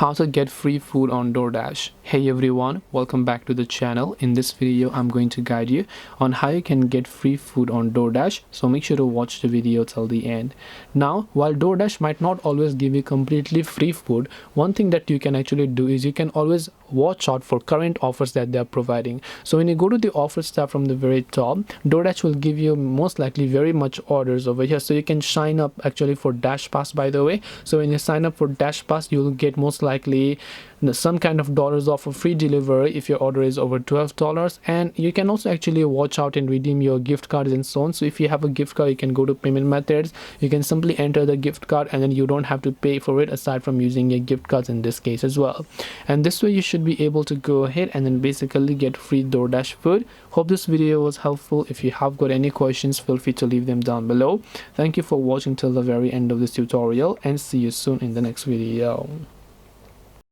How to get free food on DoorDash. Hey everyone, welcome back to the channel. In this video I'm going to guide you on how you can get free food on DoorDash, so make sure to watch the video till the end. Now, while DoorDash might not always give you completely free food, one thing that you can actually do is you can always watch out for current offers that they are providing. So when you go to the offers tab from the very top, DoorDash will give you most likely very much orders over here, so you can sign up actually for Dash Pass, by the way. So when you sign up for Dash Pass, you will get most likely some kind of dollars off of free delivery if your order is over $12, and you can also actually watch out and redeem your gift cards and so on. So if you have a gift card, you can go to payment methods, you can simply enter the gift card and then you don't have to pay for it aside from using your gift cards in this case as well. And this way you should be able to go ahead and then basically get free DoorDash food. Hope this video was helpful. If you have got any questions, feel free to leave them down below. Thank you for watching till the very end of this tutorial, and see you soon in the next video.